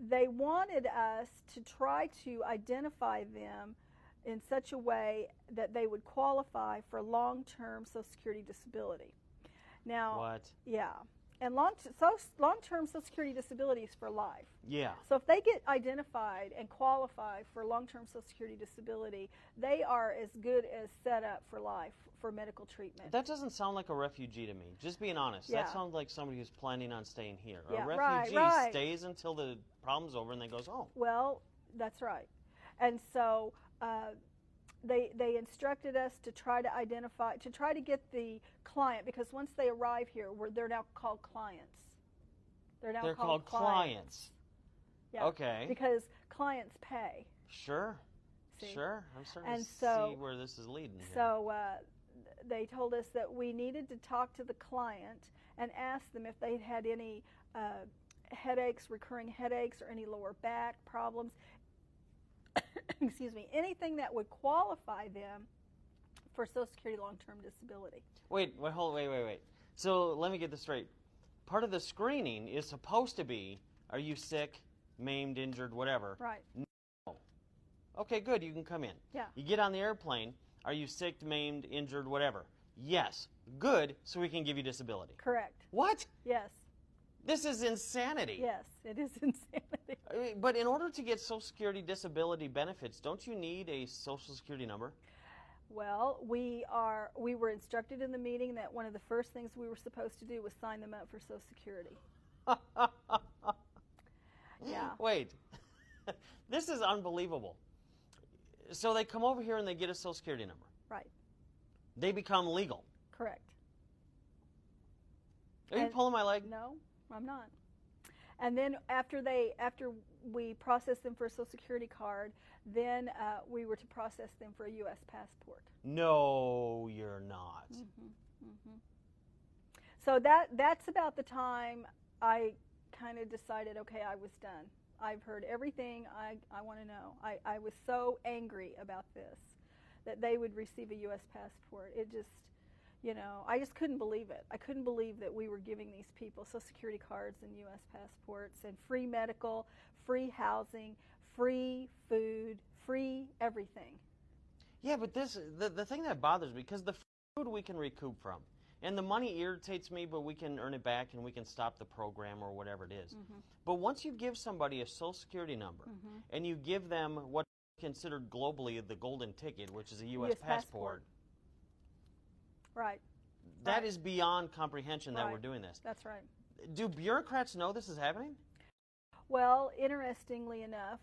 they wanted us to try to identify them in such a way that they would qualify for long-term Social Security disability. Now, What? Yeah. And long-term Social Security disability is for life. Yeah. So if they get identified and qualify for long-term Social Security disability, they are as good as set up for life for medical treatment. That doesn't sound like a refugee to me. Just being honest. Yeah. That sounds like somebody who's planning on staying here. Yeah, A refugee right. stays until the problem's over and then goes home. Well, that's right. And so they instructed us to try to identify, to try to get the client, because once they arrive here, they're now called clients. They're called clients. Yeah. Okay. Because clients pay. Sure. See? Sure. I'm starting And to so, see where this is leading here. So they told us that we needed to talk to the client and ask them if they'd had any headaches, recurring headaches, or any lower back problems. Excuse me, anything that would qualify them for Social Security long-term disability. Wait. So let me get this straight. Part of the screening is supposed to be, are you sick, maimed, injured, whatever? Right. No. Okay, good, you can come in. Yeah. You get on the airplane, are you sick, maimed, injured, whatever? Yes. Good, so we can give you disability. Correct. What? Yes. This is insanity. Yes, it is insanity. But in order to get Social Security disability benefits, don't you need a Social Security number? Well, we were instructed in the meeting that one of the first things we were supposed to do was sign them up for Social Security. Yeah. Wait. This is unbelievable. So they come over here and they get a Social Security number. Right. They become legal. Correct. Are you pulling my leg? No, I'm not. And then after we processed them for a Social Security card, then we were to process them for a U.S. passport. No, you're not. Mm-hmm. Mm-hmm. So that's about the time I kind of decided, okay, I was done. I've heard everything I want to know. I was so angry about this, that they would receive a U.S. passport. It just, I just couldn't believe it. I couldn't believe that we were giving these people Social Security cards and U.S. passports and free medical, free housing, free food, free everything. Yeah, but the thing that bothers me, because the food we can recoup from, and the money irritates me, but we can earn it back and we can stop the program or whatever it is. Mm-hmm. But once you give somebody a Social Security number, mm-hmm. and you give them what's considered globally the golden ticket, which is a U.S. passport. Right. That right. is beyond comprehension that we're doing this. That's right. Do bureaucrats know this is happening? Well, interestingly enough,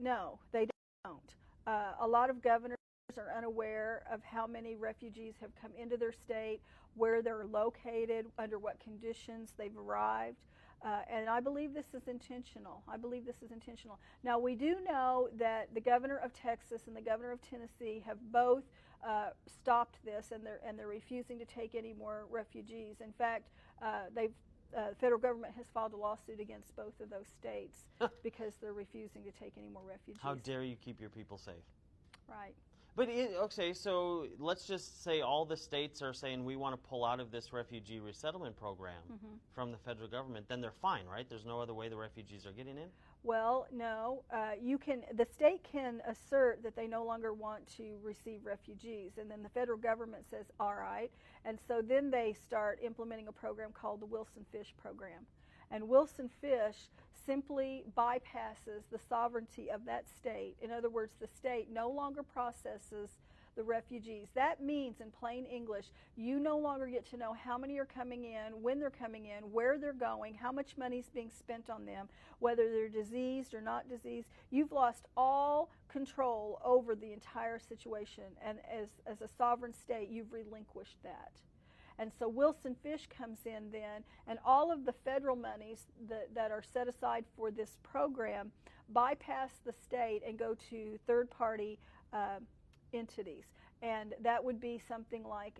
no, they don't. A lot of governors are unaware of how many refugees have come into their state, where they're located, under what conditions they've arrived. And I believe this is intentional. Now, we do know that the governor of Texas and the governor of Tennessee have both stopped this, and they're refusing to take any more refugees. In fact, the federal government has filed a lawsuit against both of those states because they're refusing to take any more refugees. How dare you keep your people safe? Right. But, okay, so let's just say all the states are saying we want to pull out of this refugee resettlement program mm-hmm. from the federal government. Then they're fine, right? There's no other way the refugees are getting in? Well, no. The state can assert that they no longer want to receive refugees, and then the federal government says, all right. And so then they start implementing a program called the Wilson Fish program. And Wilson Fish simply bypasses the sovereignty of that state. In other words, the state no longer processes the refugees. That means, in plain English, you no longer get to know how many are coming in, when they're coming in, where they're going, how much money is being spent on them, whether they're diseased or not diseased. You've lost all control over the entire situation, and as a sovereign state, you've relinquished that. And so Wilson Fish comes in then, and all of the federal monies that are set aside for this program bypass the state and go to third-party entities. And that would be something like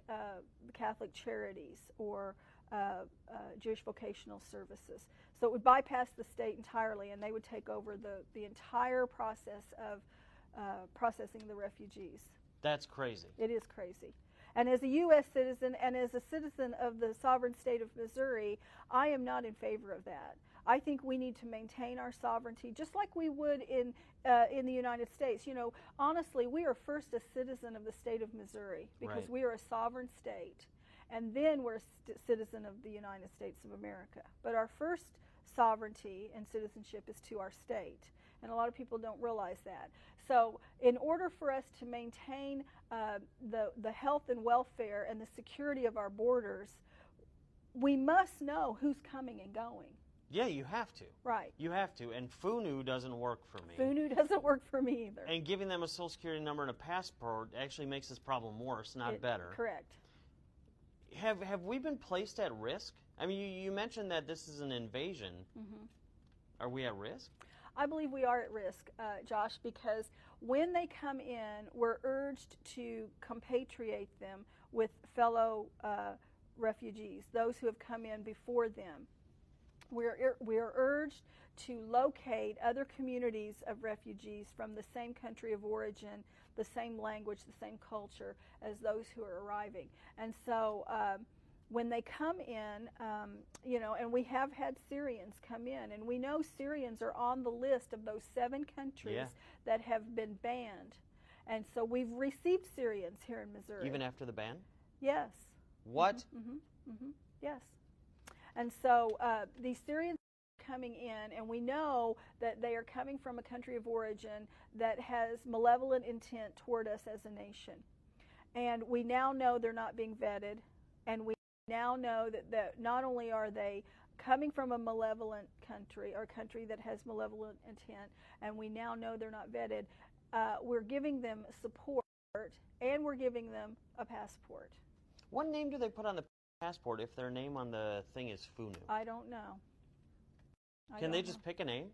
Catholic Charities or Jewish Vocational Services. So it would bypass the state entirely, and they would take over the entire process of processing the refugees. That's crazy. It is crazy. And as a U.S. citizen and as a citizen of the sovereign state of Missouri, I am not in favor of that. I think we need to maintain our sovereignty, just like we would in the United States. You know, honestly, we are first a citizen of the state of Missouri because Right. we are a sovereign state, and then we're a citizen of the United States of America. But our first sovereignty and citizenship is to our state, and a lot of people don't realize that. So, in order for us to maintain the health and welfare and the security of our borders, we must know who's coming and going. Yeah, you have to. Right. You have to. And FUNU doesn't work for me. FUNU doesn't work for me either. And giving them a Social Security number and a passport actually makes this problem worse, not better. Correct. Have we been placed at risk? I mean, you mentioned that this is an invasion. Mm-hmm. Are we at risk? I believe we are at risk, Josh, because when they come in, we're urged to compatriate them with fellow refugees, those who have come in before them. We are urged to locate other communities of refugees from the same country of origin, the same language, the same culture as those who are arriving. And so when they come in, you know, and we have had Syrians come in, and we know Syrians are on the list of those 7 countries that have been banned. And so we've received Syrians here in Missouri. Even after the ban? Yes. What? Mm-hmm. Mm-hmm. Yes. And so these Syrians are coming in, and we know that they are coming from a country of origin that has malevolent intent toward us as a nation. And we now know they're not being vetted, and we now know that not only are they coming from a malevolent country, or a country that has malevolent intent, and we now know they're not vetted, we're giving them support, and we're giving them a passport. What name do they put on the passport if their name on the thing is FUNU? I don't know. Can they just pick a name?